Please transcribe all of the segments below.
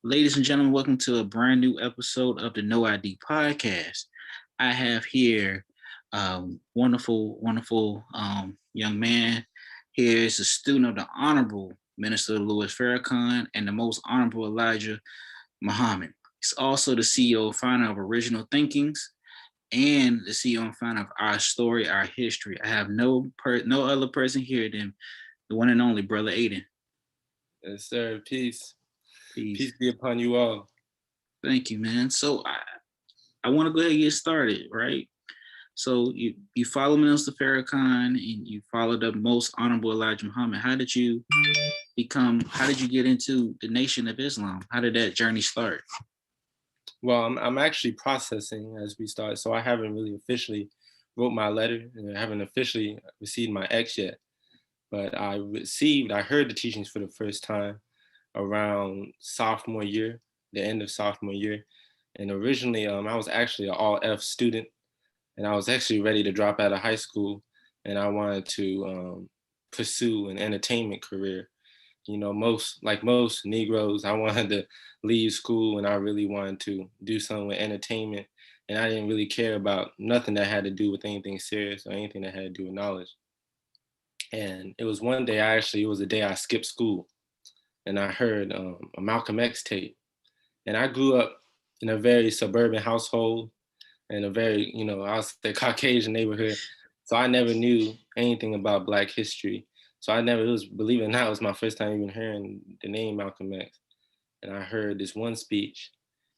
Ladies and gentlemen, welcome to a brand new episode of the No ID podcast. I have here wonderful young man. Here is a student of the Honorable Minister Louis Farrakhan and the Most Honorable Elijah Muhammad. He's also the CEO and founder of Original Thinkings and the CEO and founder of Our Story, Our History. I have no other person here than the one and only brother Aidan. Yes, sir. Peace. Peace. Peace be upon you all. Thank you, man. So I want to go ahead and get started, right? So you follow Minister Farrakhan and you follow the Most Honorable Elijah Muhammad. How did you get into the Nation of Islam? How did that journey start? Well, I'm actually processing as we start, so I haven't really officially wrote my letter and I haven't officially received my X yet. But I heard the teachings for the first time around sophomore year, the end of sophomore year. And originally, I was actually an all F student, and I was actually ready to drop out of high school, and I wanted to pursue an entertainment career. You know, most Negroes, I wanted to leave school and I really wanted to do something with entertainment. And I didn't really care about nothing that had to do with anything serious or anything that had to do with knowledge. And it was one day it was the day I skipped school and I heard a Malcolm X tape. And I grew up in a very suburban household in a very, I was the Caucasian neighborhood. So I never knew anything about Black history. So believe it or not, it was my first time even hearing the name Malcolm X. And I heard this one speech.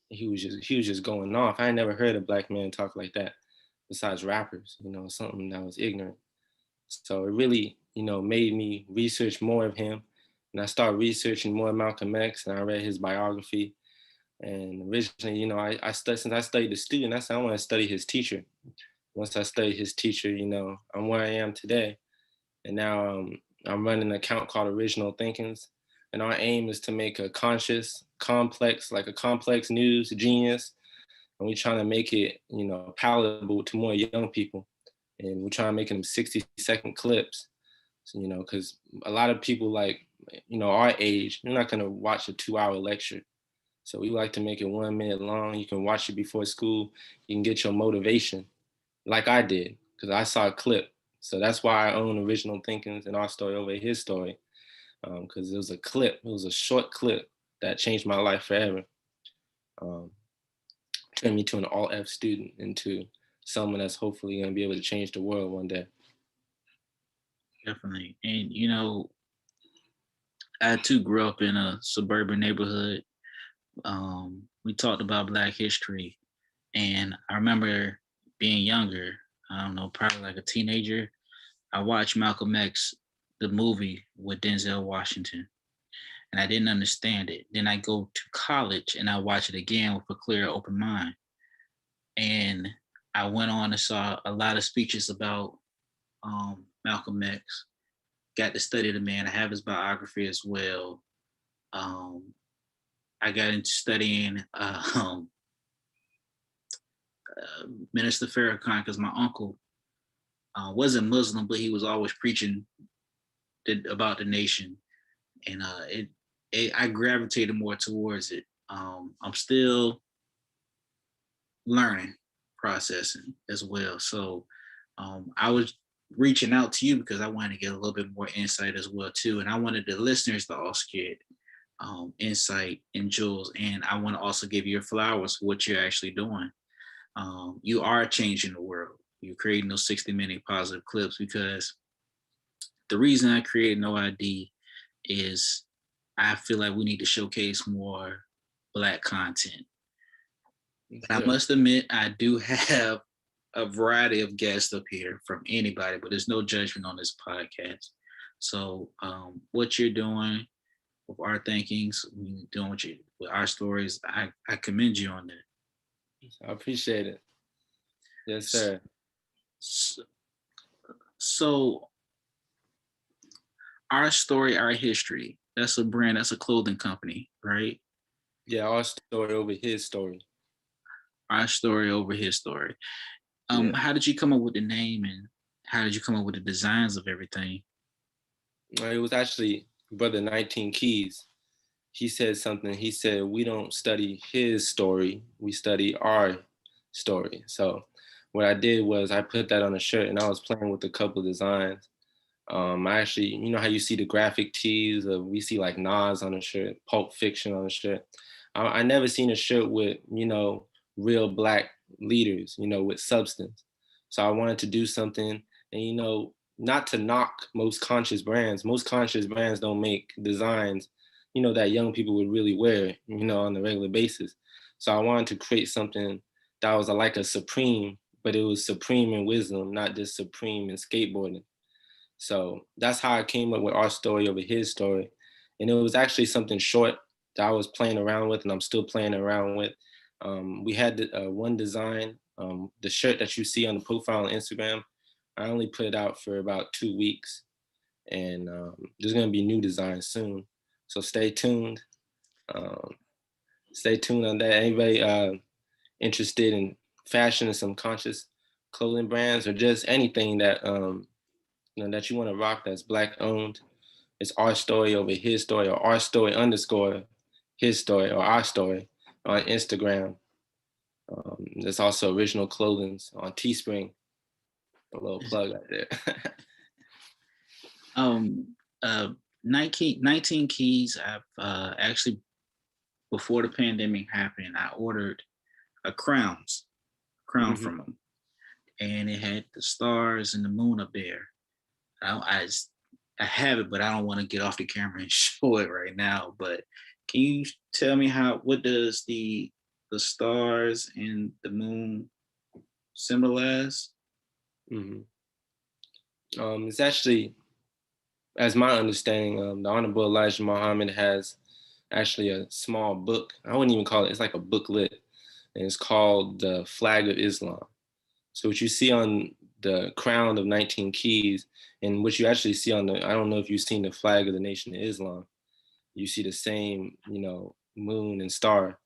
He was just going off. I never heard a Black man talk like that besides rappers, something that was ignorant. So it really, made me research more of him. And I started researching more of Malcolm X and I read his biography. And originally, since I studied the student, I said I want to study his teacher. Once I studied his teacher, I'm where I am today. And now I'm running an account called Original Thinkings. And our aim is to make a complex news genius. And we're trying to make it, palatable to more young people. And we're trying to make them 60-second clips, so, because a lot of people our age, you're not going to watch a 2-hour lecture. So we like to make it 1 minute long. You can watch it before school. You can get your motivation like I did because I saw a clip. So that's why I own Original Thinkings and Our Story Over His Story, because it was a clip. It was a short clip that changed my life forever. Turned me to an all F student into someone that's hopefully going to be able to change the world one day. Definitely. And I too grew up in a suburban neighborhood. We talked about Black history, and I remember being younger. I don't know, probably like a teenager. I watched Malcolm X, the movie with Denzel Washington, and I didn't understand it. Then I go to college and I watch it again with a clear, open mind. And I went on and saw a lot of speeches about Malcolm X. Got to study the man. I have his biography as well. Um, I got into studying Minister Farrakhan because my uncle wasn't Muslim, but he was always preaching about the nation, and I gravitated more towards it. I'm still learning, processing as well. So I was reaching out to you because I wanted to get a little bit more insight as well too, and I wanted the listeners to also get insight and jewels, and I want to also give you your flowers for what you're actually doing. You are changing the world. You're creating those 60-minute positive clips because the reason I created No ID is I feel like we need to showcase more Black content. But I must admit, I do have a variety of guests up here from anybody, but there's no judgment on this podcast. So, what you're doing with our thinkings, doing with our stories, I commend you on that. I appreciate it. Yes, sir. So, Our Story, Our History, that's a brand, that's a clothing company, right? Yeah, Our Story Over His Story. Our Story Over His Story. How did you come up with the name and how did you come up with the designs of everything? It was actually Brother 19 Keys. he said something. He said, we don't study his story, we study our story. So what I did was I put that on a shirt and I was playing with a couple of designs. I actually, you know how you see the graphic tees of, we see like Nas on a shirt, Pulp Fiction on a shirt. I never seen a shirt with, you know, real Black leaders, you know, with substance. So I wanted to do something, and, you know, not to knock most conscious brands. Most conscious brands don't make designs, you know, that young people would really wear, you know, on a regular basis. So I wanted to create something that was like a supreme, but it was supreme in wisdom, not just supreme in skateboarding. So that's how I came up with our story over his story. And it was actually something short that I was playing around with and I'm still playing around with. We had one design, the shirt that you see on the profile on Instagram. I only put it out for about 2 weeks, and there's gonna be new designs soon. So stay tuned. Um, Stay tuned on that. Anybody interested in fashion and some conscious clothing brands or just anything that you know, that you want to rock that's Black owned, it's our story over his story, or our story underscore his story, or our story on Instagram. There's also original clothing on Teespring. A little plug right there. Um, 19 keys. I've actually, before the pandemic happened, I ordered a crown Hmm. from them, and it had the stars and the moon up there. I have it, but I don't want to get off the camera and show it right now. But can you tell me what does the stars and the moon symbolize? Hmm. It's actually, as my understanding, the Honorable Elijah Muhammad has actually a small book. I wouldn't even call it, it's like a booklet, and it's called The Flag of Islam. So what you see on the crown of 19 keys, and what you actually see on the, I don't know if you've seen the flag of the Nation of Islam, you see the same, you know, moon and star.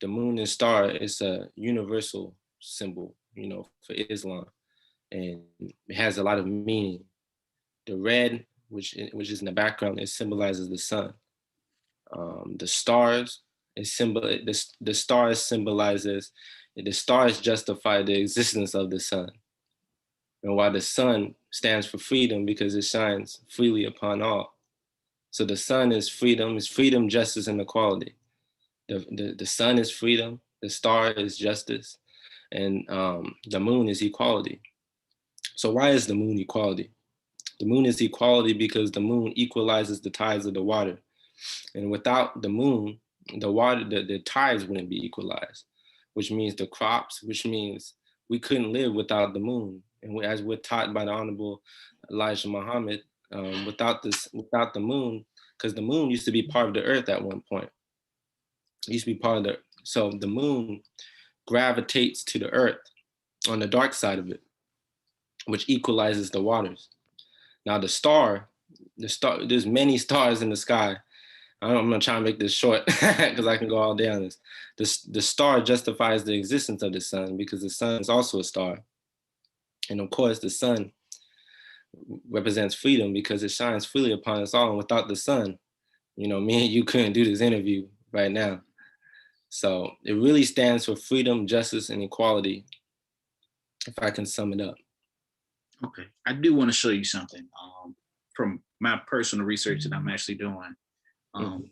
The moon and star is a universal symbol, you know, for Islam, and it has a lot of meaning. The red, which is in the background, it symbolizes the sun. The stars, the stars symbolizes, the stars justify the existence of the sun, and while the sun stands for freedom because it shines freely upon all. So the sun is freedom, justice, and equality. The sun is freedom, the star is justice, and the moon is equality. So why is the moon equality? The moon is equality because the moon equalizes the tides of the water. And without the moon, the water, the tides wouldn't be equalized, which means the crops, which means we couldn't live without the moon. And as we're taught by the Honorable Elijah Muhammad, without the moon, because the moon used to be part of the earth at one point. It used to be part of the, so the moon gravitates to the earth on the dark side of it, which equalizes the waters. Now there's many stars in the sky. I'm gonna try and make this short because I can go all day on this. The star justifies the existence of the sun because the sun is also a star. And of course, the sun represents freedom because it shines freely upon us all. And without the sun, you know, me and you couldn't do this interview right now. So it really stands for freedom, justice, and equality, if I can sum it up. Okay, I do want to show you something from my personal research that I'm actually doing. Mhm. Um,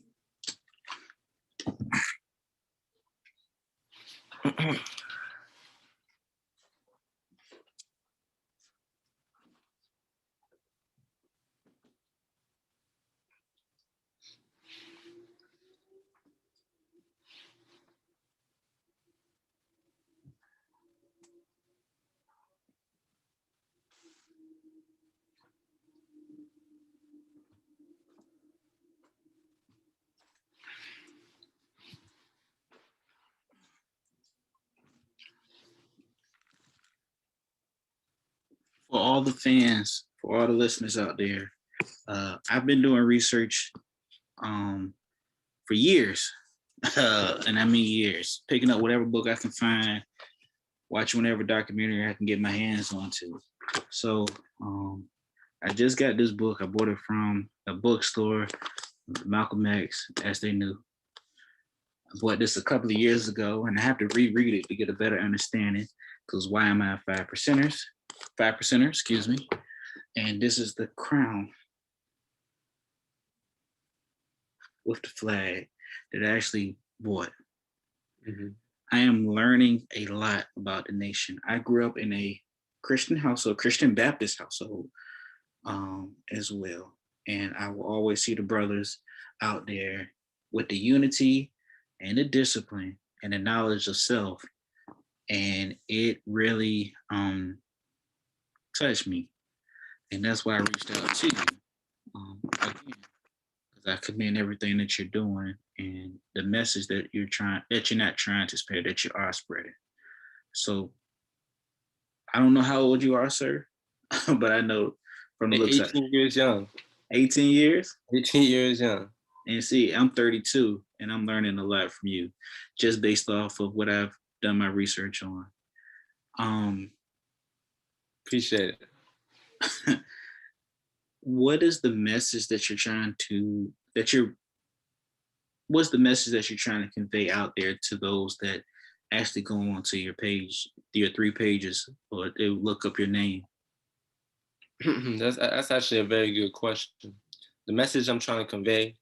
for all the fans, for all the listeners out there, I've been doing research um, for years, and I mean years, picking up whatever book I can find, watching whatever documentary I can get my hands onto. So I just got this book. I bought it from a bookstore. Malcolm X, as they knew. I bought this a couple of years ago, and I have to reread it to get a better understanding. Because why am I a five percenters? Five percenter, excuse me. And this is the crown with the flag that I actually bought. Hmm. I am learning a lot about the nation. I grew up in a Christian household, Christian Baptist household, as well. And I will always see the brothers out there with the unity and the discipline and the knowledge of self. And it really touched me. And that's why I reached out to you again, because I commend everything that you're doing and the message that you're not trying to spread, that you are spreading. So I don't know how old you are, sir, but I know from the looks of 18 years young. 18 years. 18 years young. And see, I'm 32 and I'm learning a lot from you just based off of what I've done my research on. Um, Appreciate it. what is the message that you're trying to, that you're, what's the message that you're trying to convey out there to those that actually go onto your page, your 3 pages, or they look up your name? That's actually a very good question. The message I'm trying to convey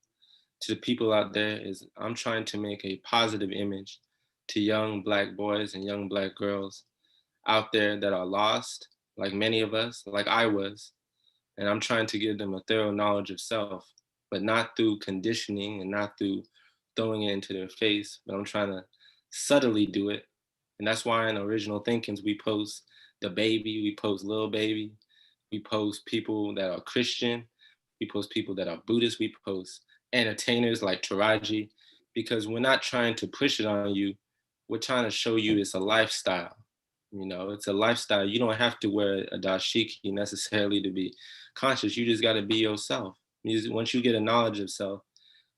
to the people out there is I'm trying to make a positive image to young Black boys and young Black girls out there that are lost, like many of us, like I was. And I'm trying to give them a thorough knowledge of self, but not through conditioning and not through throwing it into their face, but I'm trying to subtly do it. And that's why in Original Thinkings, we post the baby, we post little baby, we post people that are Christian, we post people that are Buddhist, we post entertainers like Taraji, because we're not trying to push it on you. We're trying to show you it's a lifestyle. You know, it's a lifestyle. You don't have to wear a dashiki necessarily to be conscious. You just got to be yourself. Once you get a knowledge of self,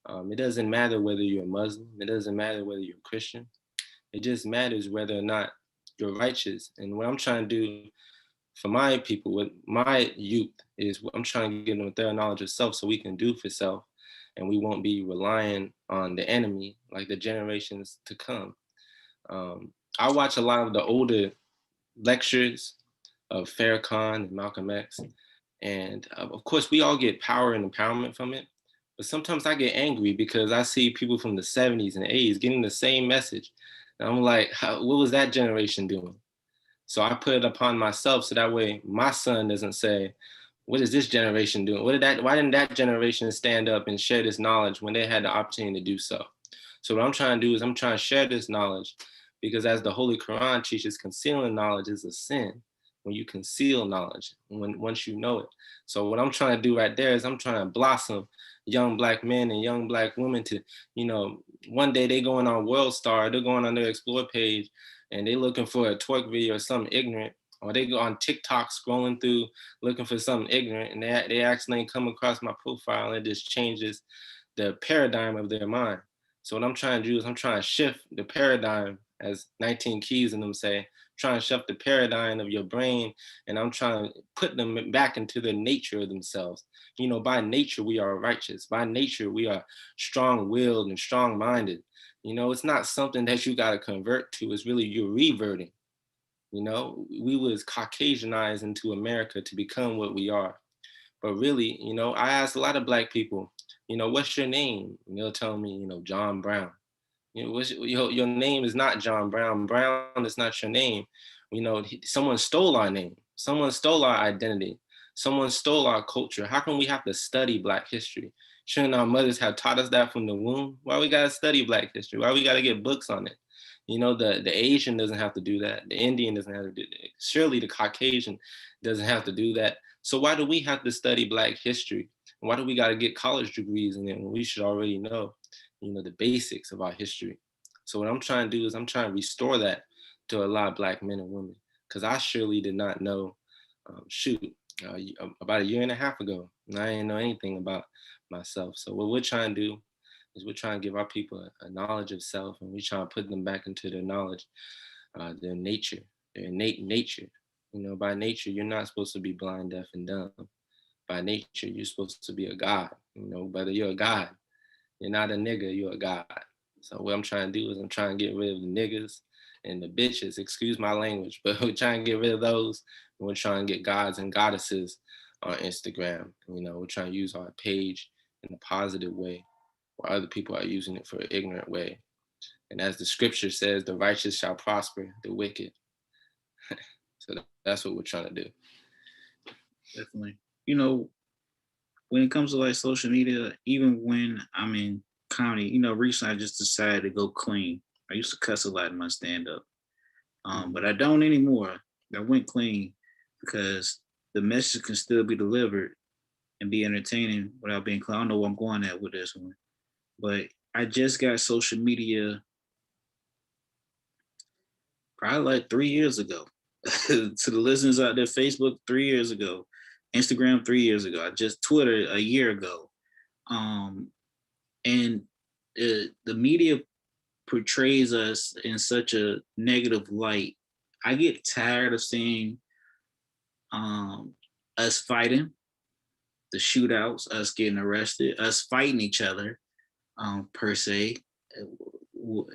it doesn't matter whether you're a Muslim. It doesn't matter whether you're a Christian. It just matters whether or not you're righteous. And what I'm trying to do for my people, with my youth, is I'm trying to give them a thorough knowledge of self so we can do for self and we won't be relying on the enemy like the generations to come. I watch a lot of the older lectures of Farrakhan and Malcolm X. And of course, we all get power and empowerment from it. But sometimes I get angry because I see people from the 70s and 80s getting the same message. And I'm like, what was that generation doing? So I put it upon myself so that way my son doesn't say, what is this generation doing? Why didn't that generation stand up and share this knowledge when they had the opportunity to do so? So what I'm trying to do is I'm trying to share this knowledge because as the Holy Quran teaches, concealing knowledge is a sin when you conceal knowledge, once you know it. So what I'm trying to do right there is I'm trying to blossom young Black men and young Black women to, one day they going on World Star, they're going on their explore page and they looking for a twerk video or something ignorant, or they go on TikTok scrolling through looking for something ignorant, and they accidentally come across my profile, and it just changes the paradigm of their mind. So what I'm trying to do is I'm trying to shift the paradigm, as 19 Keys in them say, trying to shift the paradigm of your brain, and I'm trying to put them back into the nature of themselves. By nature, we are righteous. By nature, we are strong-willed and strong-minded. It's not something that you got to convert to. It's really you're reverting. We was Caucasianized into America to become what we are. But really, I asked a lot of Black people, what's your name? And they'll tell me, John Brown. Your name is not John Brown. Brown is not your name. Someone stole our name. Someone stole our identity. Someone stole our culture. How can we have to study Black history? Shouldn't our mothers have taught us that from the womb? Why we gotta study Black history? Why we gotta get books on it? The Asian doesn't have to do that. The Indian doesn't have to do that. Surely the Caucasian doesn't have to do that. So why do we have to study Black history? Why do we gotta get college degrees in it when we should already know, the basics of our history? So what I'm trying to do is I'm trying to restore that to a lot of Black men and women, because I surely did not know, about a year and a half ago, and I didn't know anything about myself. So what we're trying to do is we're trying to give our people a knowledge of self, and we're trying to put them back into their knowledge, their nature, their innate nature. By nature, you're not supposed to be blind, deaf, and dumb. by nature, you're supposed to be a god. Whether you're a god, you're not a nigga, you're a god. So what I'm trying to do is I'm trying to get rid of the niggas and the bitches, excuse my language, but we're trying to get rid of those. And we're trying to get gods and goddesses on Instagram. We're trying to use our page in a positive way, while other people are using it for an ignorant way. And as the scripture says, the righteous shall prosper, the wicked. So that's what we're trying to do. Definitely. When it comes to like social media, even when I'm in comedy, recently I just decided to go clean. I used to cuss a lot in my stand up, but I don't anymore. I went clean because the message can still be delivered and be entertaining without being clean. I don't know where I'm going at with this one, but I just got social media probably like 3 years ago. To the listeners out there, Facebook 3 years ago, Instagram 3 years ago, I just Twitter a year ago. And the media portrays us in such a negative light. I get tired of seeing us fighting, the shootouts, us getting arrested, us fighting each other, per se.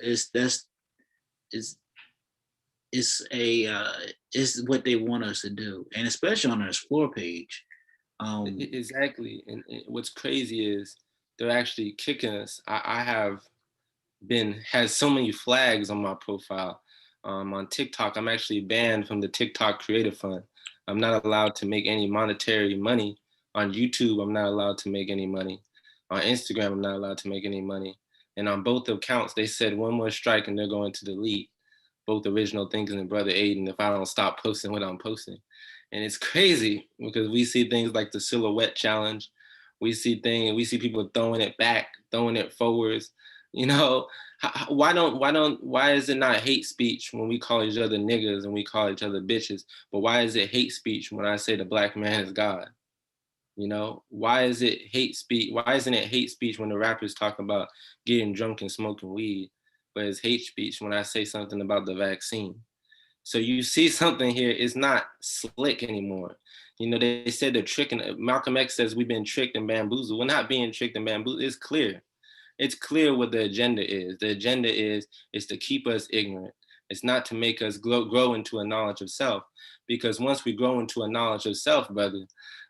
It's that's it's it's what they want us to do, and especially on our explore page. Exactly. And what's crazy is they're actually kicking us. I have has so many flags on my profile. On TikTok, I'm actually banned from the TikTok Creative Fund. I'm not allowed to make any monetary money. On YouTube, I'm not allowed to make any money. On Instagram, I'm not allowed to make any money. And on both accounts, they said one more strike and they're going to delete both Original Thinking and Brother Aidan if I don't stop posting what I'm posting. And it's crazy because we see things like the silhouette challenge. We see people throwing it back, throwing it forwards. Why is it not hate speech when we call each other niggas and we call each other bitches? But why is it hate speech when I say the black man is God? Why is it hate speech? Why isn't it hate speech when the rappers talk about getting drunk and smoking weed? But it's hate speech when I say something about the vaccine. So you see something here, it's not slick anymore. They said they're tricking. Malcolm X says we've been tricked and bamboozled. We're not being tricked and bamboozled. It's clear. It's clear what the agenda is. The agenda is to keep us ignorant. It's not to make us grow into a knowledge of self. Because once we grow into a knowledge of self, brother,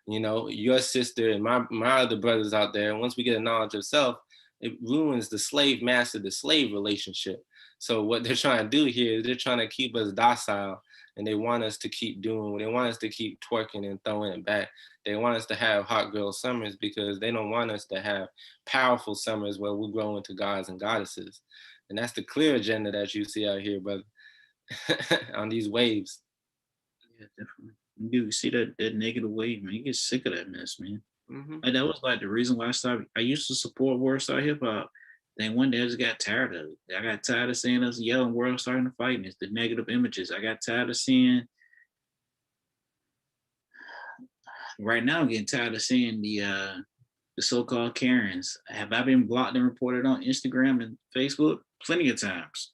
your sister and my other brothers out there, once we get a knowledge of self, it ruins the slave master to slave relationship. So what they're trying to do here is they're trying to keep us docile, and they want us to keep doing, they want us to keep twerking and throwing it back. They want us to have hot girl summers because they don't want us to have powerful summers where we grow into gods and goddesses. And that's the clear agenda that you see out here, brother, on these waves. Yeah, definitely. You see that negative wave, man. You get sick of that mess, man. Mm-hmm. Like that was like the reason why I started. I used to support World Star Hip Hop. Then one day I just got tired of it. I got tired of seeing us yelling World Star in the fight. And it's the negative images. I got tired of seeing. Right now, I'm getting tired of seeing the so-called Karens. Have I been blocked and reported on Instagram and Facebook? Plenty of times.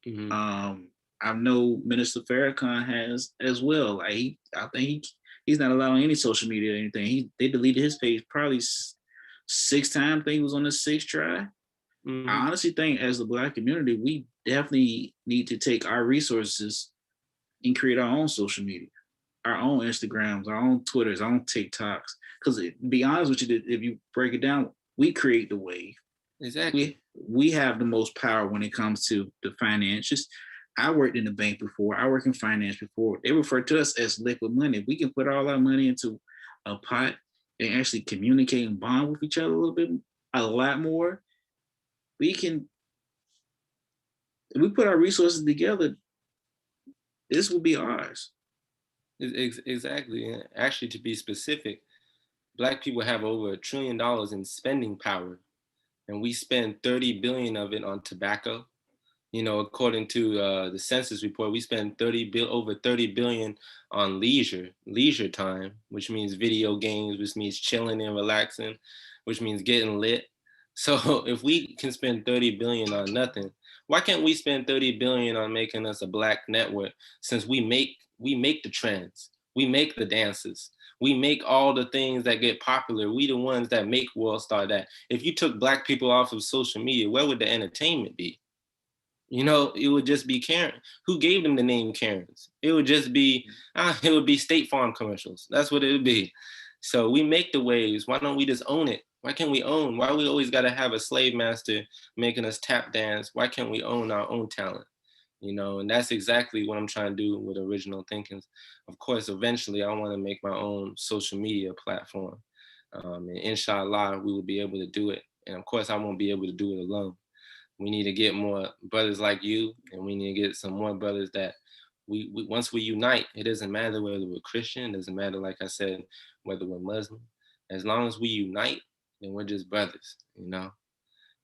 Mm-hmm. I know Minister Farrakhan has as well. I think he's not allowing any social media or anything. They deleted his page probably 6 times. I think he was on the 6th try. Mm-hmm. I honestly think as the Black community, we definitely need to take our resources and create our own social media, our own Instagrams, our own Twitters, our own TikToks. Because to be honest with you, if you break it down, we create the wave. Exactly. We have the most power when it comes to the finances. I worked in the bank before. I worked in finance before. They refer to us as liquid money. We can put all our money into a pot and actually communicate and bond with each other a little bit, a lot more. We can, if we put our resources together, this will be ours. Exactly. Actually, to be specific, Black people have over $1 trillion in spending power, and we spend 30 billion of it on tobacco. According to the census report, we spend over 30 billion on leisure time, which means video games, which means chilling and relaxing, which means getting lit. So if we can spend 30 billion on nothing, why can't we spend 30 billion on making us a Black network? Since we make the trends, We make the dances. We make all the things that get popular. We the ones that make World Star that. If you took black people off of social media, where would the entertainment be? You know, it would just be Karen. Who gave them the name Karens? It would just be, it would be State Farm commercials. That's what it would be. So we make the waves. Why don't we just own it? Why can't we own? Why we always got to have a slave master making us tap dance? Why can't we own our own talent? You know, and that's exactly what I'm trying to do with Original Thinkings. Of course, eventually I want to make my own social media platform. And inshallah, we will be able to do it. And of course, I won't be able to do it alone. We need to get more brothers like you, and we need to get some more brothers that we once we unite, it doesn't matter whether we're Christian, it doesn't matter, like I said, whether we're Muslim. As long as we unite, then we're just brothers, you know?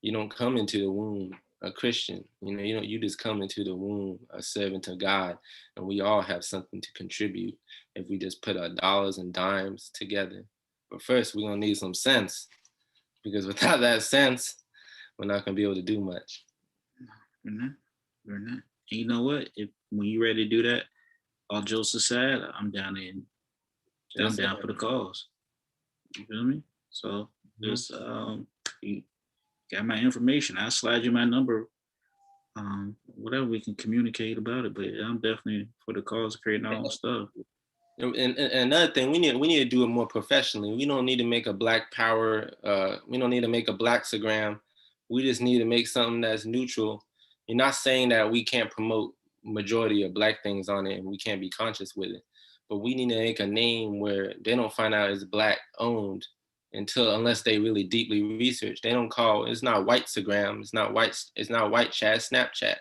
You don't come into the womb a Christian, you know, you just come into the womb a servant of God, and we all have something to contribute if we just put our dollars and dimes together. But first, we're gonna need some sense, because without that sense, we're not gonna be able to do much. We're not. We're not. And you know what? If when you're ready to do that, all jokes aside, I'm down in. I'm down for the cause. You feel me? So just you got my information. I'll slide you my number. Whatever we can communicate about it. But I'm definitely for the cause of creating our own stuff. And another thing, we need to do it more professionally. We don't need to make a Black Power. We don't need to make a Blackstagram. We just need to make something that's neutral. You're not saying that we can't promote majority of Black things on it and we can't be conscious with it, but we need to make a name where they don't find out it's Black owned unless they really deeply research. They don't call it's not Whitestagram. It's not white chat. Snapchat.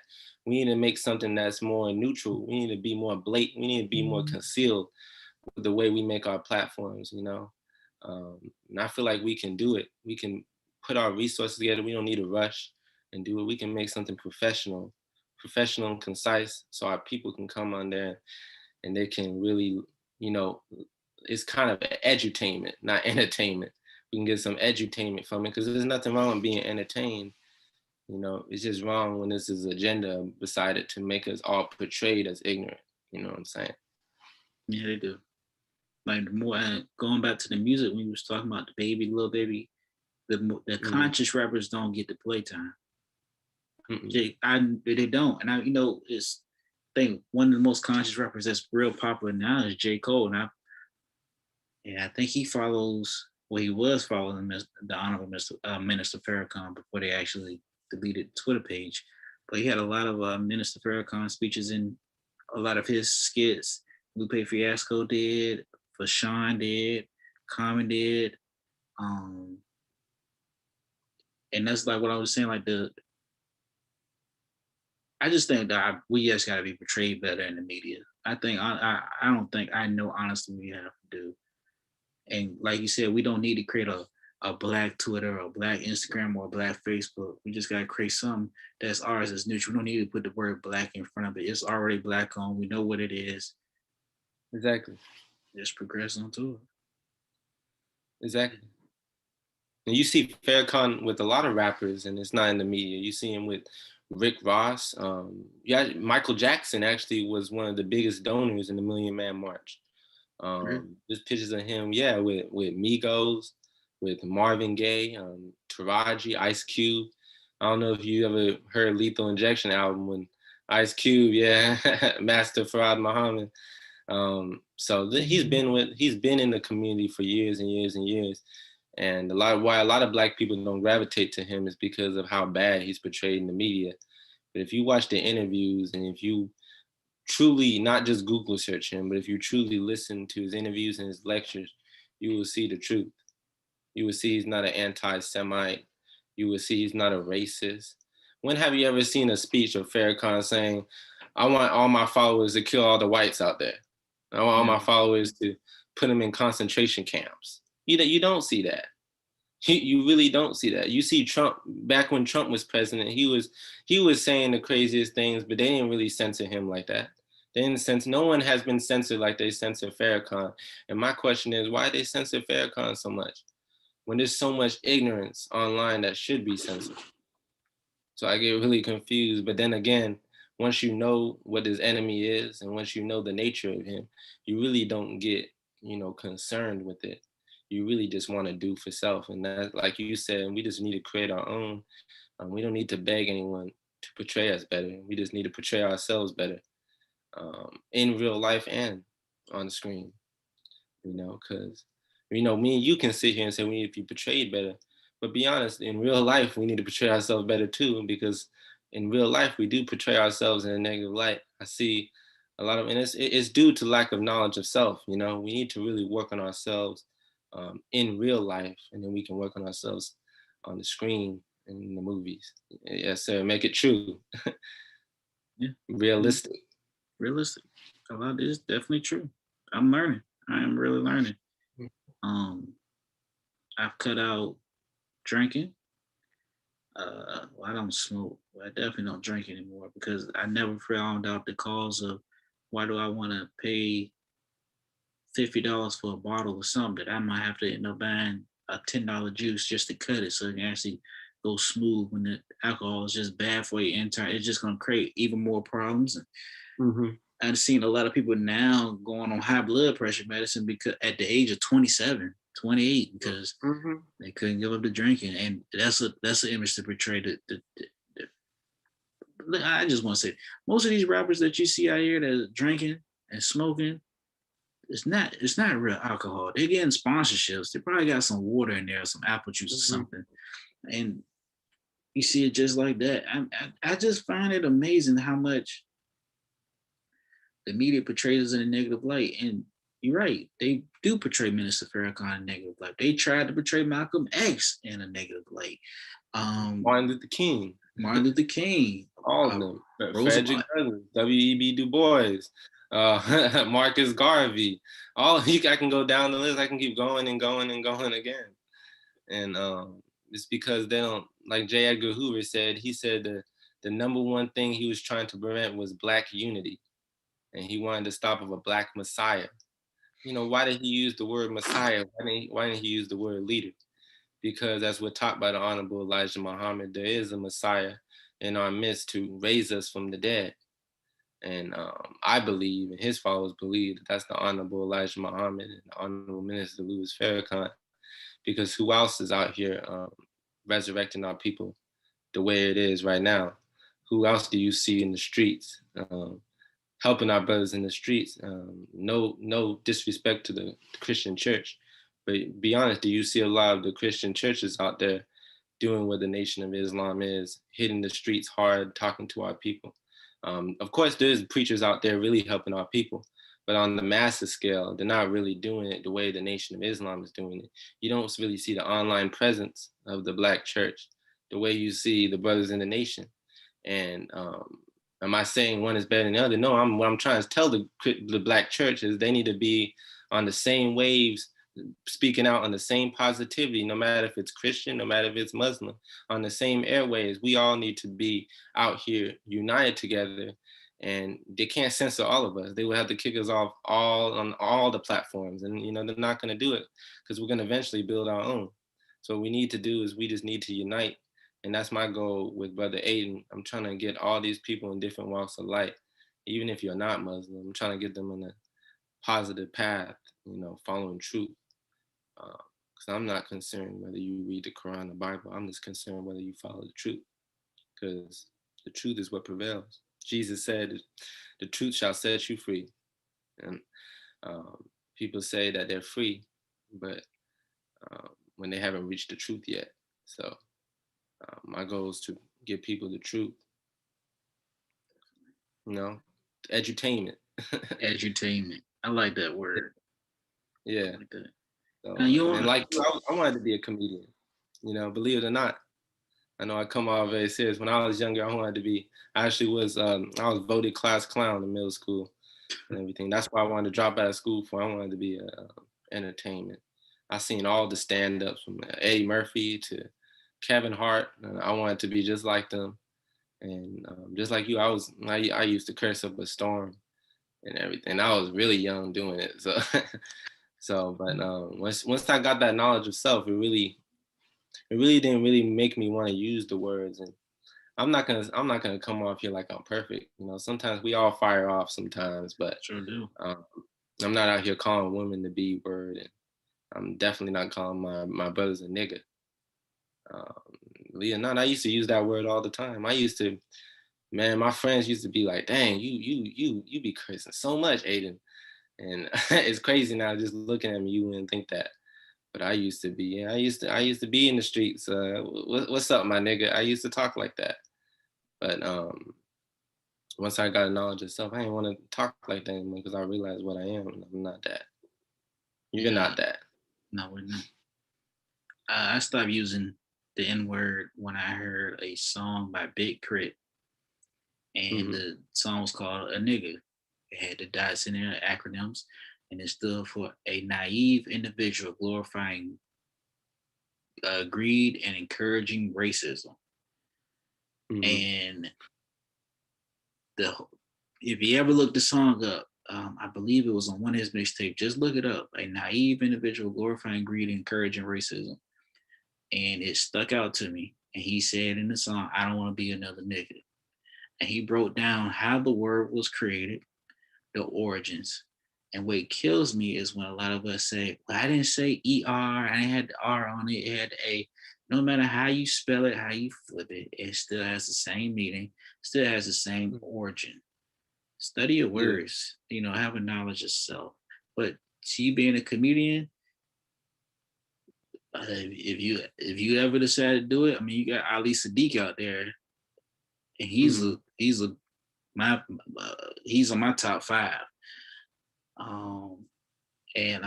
We need to make something that's more neutral. We need to be more blatant. We need to be more concealed with the way we make our platforms, you know? And I feel like we can do it. We can put our resources together. We don't need to rush and do it. We can make something professional and concise so our people can come on there and they can really, you know, it's kind of edutainment, not entertainment. We can get some edutainment from it because there's nothing wrong with being entertained. You know, it's just wrong when this is agenda beside it to make us all portrayed as ignorant. You know what I'm saying? Yeah, they do. Like the more going back to the music, when you was talking about the baby, little baby, the conscious rappers don't get the playtime. They don't, and you know, it's I think one of the most conscious rappers that's real popular now is J. Cole. And I think he follows. Well, he was following the Honorable Minister Farrakhan before they actually deleted the Twitter page. But he had a lot of Minister Farrakhan speeches in a lot of his skits. Lupe Fiasco did, Fashawn did, Common did. And that's like what I was saying, like I just think that we just got to be portrayed better in the media. I don't think I know honestly we have to do. And like you said, we don't need to create a Black Twitter or a Black Instagram or a Black Facebook. We just got to create something that's ours, that's neutral. We don't need to put the word Black in front of it. It's already Black owned. We know what it is. Exactly. Just progress on to it. Exactly. And you see Farrakhan with a lot of rappers, and it's not in the media. You see him with Rick Ross. Michael Jackson actually was one of the biggest donors in the Million Man March. There's pictures of him, with Migos, with Marvin Gaye, Taraji, Ice Cube. I don't know if you ever heard Lethal Injection album when Ice Cube, Master Farad Muhammad. So he's been in the community for years and years and years. And why a lot of Black people don't gravitate to him is because of how bad he's portrayed in the media. But if you watch the interviews and if you truly, not just Google search him, but if you truly listen to his interviews and his lectures, you will see the truth. You will see he's not an anti-Semite. You will see he's not a racist. When have you ever seen a speech of Farrakhan saying, I want all my followers to kill all the whites out there. I want all my followers to put them in concentration camps. You don't see that. You really don't see that. You see Trump, back when Trump was president, he was saying the craziest things, but they didn't really censor him like that. They didn't censor, no one has been censored like they censored Farrakhan. And my question is, why they censor Farrakhan so much? When there's so much ignorance online that should be censored. So I get really confused. But then again, once you know what his enemy is, and once you know the nature of him, you really don't get, concerned with it. You really just want to do for self. And that, like you said, we just need to create our own. We don't need to beg anyone to portray us better. We just need to portray ourselves better, in real life and on the screen, because, me and you can sit here and say we need to be portrayed better. But be honest, in real life, we need to portray ourselves better too, because in real life, we do portray ourselves in a negative light. I see a lot of, and it's due to lack of knowledge of self. We need to really work on ourselves, in real life, and then we can work on ourselves on the screen and in the movies. Yes, sir. Make it true, Yeah. realistic. Realistic. A lot of this is definitely true. I'm learning. I am really learning. Um, I've cut out drinking. Well, I don't smoke. But I definitely don't drink anymore because I never found out the cause of why do I want to pay $50 for a bottle of something that I might have to end up buying a $10 juice just to cut it so it can actually go smooth when the alcohol is just bad for your entire. It's just gonna create even more problems. Mm-hmm. I've seen a lot of people now going on high blood pressure medicine because at the age of 27, 28, because Mm-hmm. they couldn't give up the drinking, and that's an image to portray. I just want to say most of these rappers that you see out here that are drinking and smoking, it's not real alcohol. They're getting sponsorships. They probably got some water in there, some apple juice or Mm-hmm. something, and you see it just like that. I just find it amazing how much the media portrays us in a negative light. And you're right, they do portray Minister Farrakhan in a negative light. They tried to portray Malcolm X in a negative light. Martin Luther King. Martin Luther King, All of them. Rosa Frederick Douglass, W.E.B. Du Bois, Marcus Garvey. I can go down the list. I can keep going and going and going again. And it's because they don't, like J. Edgar Hoover said, he said the number one thing he was trying to prevent was Black unity. And he wanted to stop of a Black Messiah. Why did he use the word Messiah? Why didn't he use the word leader? Because as we're taught by the Honorable Elijah Muhammad, there is a Messiah in our midst to raise us from the dead. And I believe, and his followers believe, that that's the Honorable Elijah Muhammad and the Honorable Minister Louis Farrakhan, because who else is out here resurrecting our people the way it is right now? Who else do you see in the streets helping our brothers in the streets? No disrespect to the Christian church, but be honest, do you see a lot of the Christian churches out there doing what the Nation of Islam is, hitting the streets hard, talking to our people? Of course, there's preachers out there really helping our people, but on the massive scale, they're not really doing it the way the Nation of Islam is doing it. You don't really see the online presence of the Black church the way you see the brothers in the nation. And am I saying one is better than the other? No, what I'm trying to tell the Black church is they need to be on the same waves, speaking out on the same positivity, no matter if it's Christian, no matter if it's Muslim, on the same airways. We all need to be out here united together, and they can't censor all of us. They will have to kick us off on all the platforms, and they're not going to do it because we're going to eventually build our own. So what we need to do is we just need to unite, and that's my goal with Brother Aidan. I'm trying to get all these people in different walks of life, even if you're not Muslim. I'm trying to get them on a positive path, following truth. Because I'm not concerned whether you read the Quran or Bible. I'm just concerned whether you follow the truth, because the truth is what prevails. Jesus said, "The truth shall set you free." And people say that they're free, but when they haven't reached the truth yet. So my goal is to give people the truth. Edutainment. edutainment. I like that word. Yeah. I like that. So, Now you and want like I wanted to be a comedian. Believe it or not. I know I come off very serious. When I was younger, I wanted to be. I actually was. I was voted class clown in middle school and everything. That's why I wanted to drop out of school for. I wanted to be entertainment. I seen all the stand-ups from Eddie Murphy to Kevin Hart. And I wanted to be just like them. And just like you, I used to curse up a storm and everything. I was really young doing it. But once I got that knowledge of self, it really didn't really make me want to use the words. And I'm not gonna come off here like I'm perfect. You know, sometimes we all fire off sometimes, but Sure do. um, I'm not out here calling women the B word, and I'm definitely not calling my brothers a nigga. Um, Leon, I used to use that word all the time. I used to, man, my friends used to be like, "Dang, you be cursing so much, Aidan," and it's crazy now just looking at me. You wouldn't think that, but I used to be. Yeah, I used to be in the streets. What's up, my nigga? I used to talk like that, but once I got a knowledge of self, I didn't want to talk like that anymore because I realized what I am, and I'm not that. You're Yeah. not that. No, we're not. I stopped using the N word when I heard a song by Big Crit, and Hmm. the song was called "A Nigga." It had the dots in there, acronyms, and it stood for a naive individual glorifying greed and encouraging racism. Hmm. And the if you ever look the song up, I believe it was on one of his mixtapes. Just look it up. A naive individual glorifying greed and encouraging racism, and it stuck out to me. And he said in the song, "I don't want to be another nigga." And he broke down how the word was created, the origins. And what kills me is when a lot of us say, "Well, I didn't say ER, I didn't have the R on it, it had the A." No matter how you spell it, how you flip it, it still has the same meaning, still has the same origin. Study your Yeah. words, have a knowledge of self. But see, being a comedian, if you ever decide to do it, I mean, you got Ali Sadiq out there, and Hmm. my he's on my top five. Um, and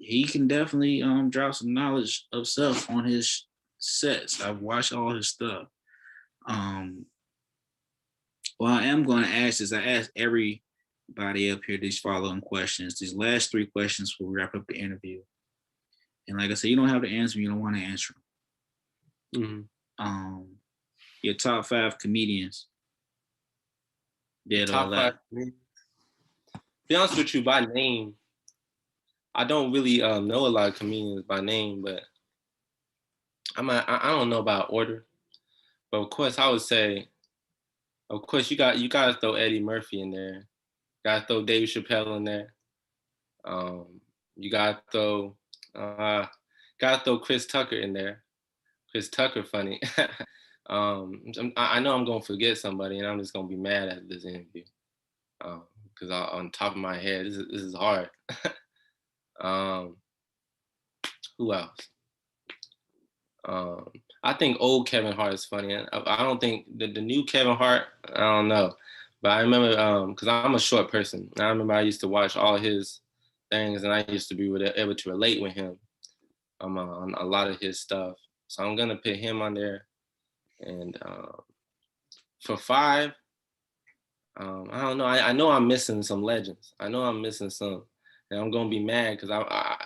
he can definitely drop some knowledge of self on his sets. I've watched all his stuff. Um, well, I am going to ask this. I asked everybody up here these following questions. These last three questions will wrap up the interview. And like I said, you don't have to answer them. You don't want to answer them. Hmm. Um, your top five comedians, dead or Top alive. five. Be honest with you, by name, I don't really know a lot of comedians by name, but I don't know about order. But of course, I would say, of course, you gotta throw Eddie Murphy in there. Gotta throw Dave Chappelle in there. You uh, gotta throw Chris Tucker in there. Chris Tucker funny. I know I'm gonna forget somebody, and I'm just gonna be mad at this interview because on top of my head, this is hard. um, who else? Um, I think old Kevin Hart is funny. I don't think the new Kevin Hart. I don't know, but I remember because I'm a short person. I remember I used to watch all his things, and I used to be able to relate with him on a lot of his stuff. So I'm gonna put him on there. And for five, I don't know. I know I'm missing some legends. I know I'm missing some, and I'm gonna be mad because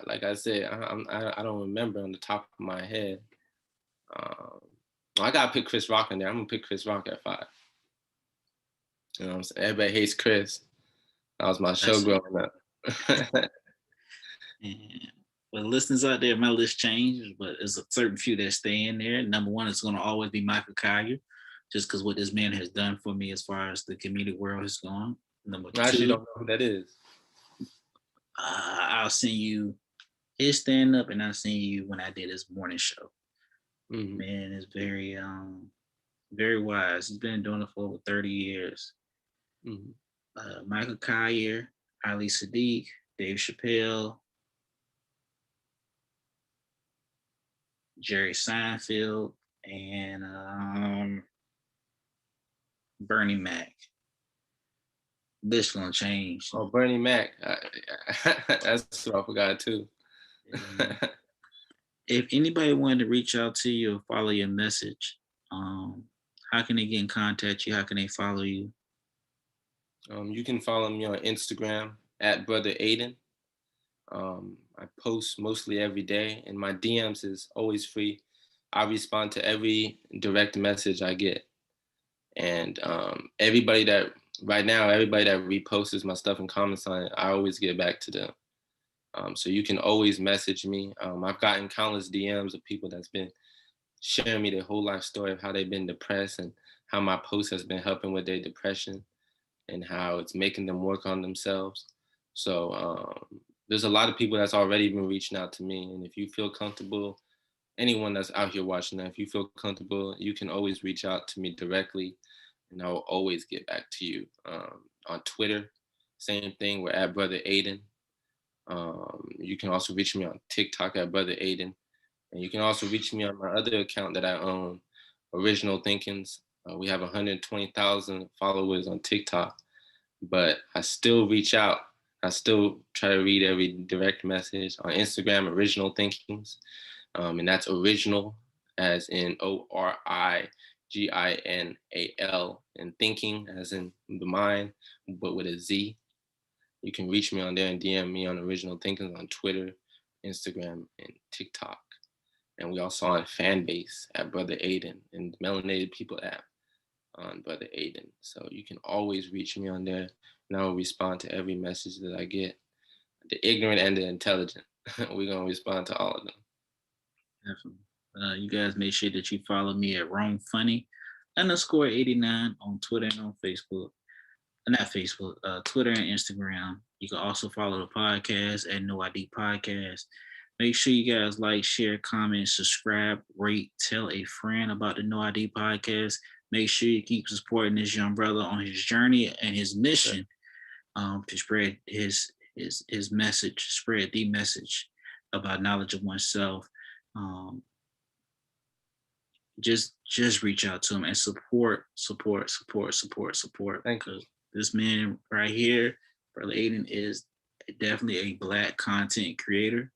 like I said, I don't remember on the top of my head. Um, I gotta pick Chris Rock in there. I'm gonna pick Chris Rock at five. You know what I'm saying? Everybody hates Chris. That was my show That's it. growing up. And for the listeners out there, my list changes, but there's a certain few that stay in there. Number one is going to always be Michael Collier, just because what this man has done for me as far as the comedic world has gone. Number I actually two, don't know who that is. I'll send you his stand up, and I'll send you when I did his morning show. Mm-hmm. Man is very wise. He's been doing it for over 30 years. Mm-hmm. Michael Collier, Ali Sadiq, Dave Chappelle, Jerry Seinfeld, and Bernie Mac. This gonna change. Oh, Bernie Mac. That's what I forgot too. And if anybody wanted to reach out to you or follow your message, how can they get in contact you? How can they follow you? You can follow me on Instagram at Brother Aidan. I post mostly every day, and my DMs is always free. I respond to every direct message I get, and everybody that everybody that reposts my stuff and comments on it, I always get back to them. So you can always message me. I've gotten countless DMs of people that's been sharing me their whole life story of how they've been depressed and how my post has been helping with their depression and how it's making them work on themselves. So there's a lot of people that's already been reaching out to me. And if you feel comfortable, anyone that's out here watching that, if you feel comfortable, you can always reach out to me directly and I will always get back to you. On Twitter, same thing, we're at Brother Aidan. You can also reach me on TikTok at Brother Aidan. And you can also reach me on my other account that I own, Original Thinkings. We have 120,000 followers on TikTok, but I still reach out. I still try to read every direct message on Instagram, Original Thinkings. And that's original as in ORIGINAL, and thinking as in the mind, but with a Z. You can reach me on there and DM me on Original Thinkings on Twitter, Instagram, and TikTok. And we also on Fanbase at Brother Aidan and Melanated People app on Brother Aidan. So you can always reach me on there and I will respond to every message that I get. The ignorant and the intelligent. We're going to respond to all of them. Definitely. You guys make sure that you follow me at Wrong Funny _89 on Twitter and on Facebook. Not Facebook, Twitter and Instagram. You can also follow the podcast at No ID Podcast. Make sure you guys like, share, comment, subscribe, rate, tell a friend about the No ID Podcast. Make sure you keep supporting this young brother on his journey and his mission to spread his message, spread the message about knowledge of oneself. Just reach out to him and support. Thank you. Because this man right here, Brother Aidan, is definitely a Black content creator.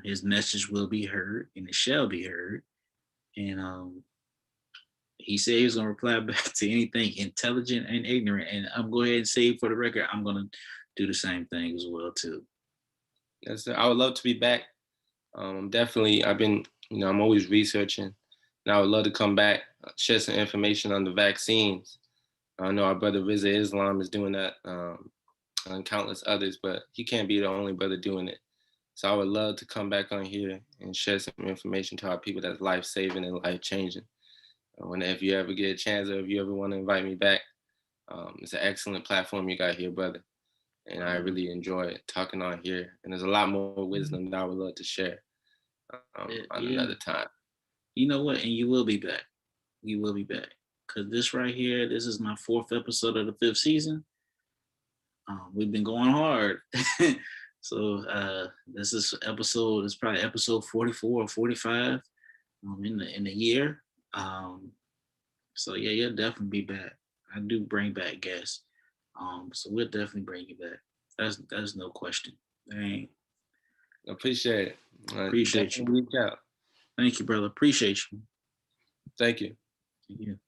His message will be heard and it shall be heard. And he said he was going to reply back to anything intelligent and ignorant. And I'm going to go ahead and say for the record, I'm going to do the same thing as well, too. Yes, sir. I would love to be back. Definitely, I'm always researching. And I would love to come back, share some information on the vaccines. I know our brother Riza Islam is doing that, and countless others, but he can't be the only brother doing it. So I would love to come back on here and share some information to our people that's life-saving and life-changing. If you ever get a chance or if you ever want to invite me back, it's an excellent platform you got here, brother. And I really enjoy talking on here. And there's a lot more wisdom that I would love to share another time. You know what? And you will be back. You will be back. Because this right here, this is my 4th episode of the 5th season. We've been going hard. So this is probably episode 44 or 45 in the year. So yeah, you'll definitely be back. I do bring back guests. So we'll definitely bring you back. That's no question. Dang. Appreciate it. Appreciate you. Reach out. Thank you, brother. Appreciate you. Thank you. Thank you.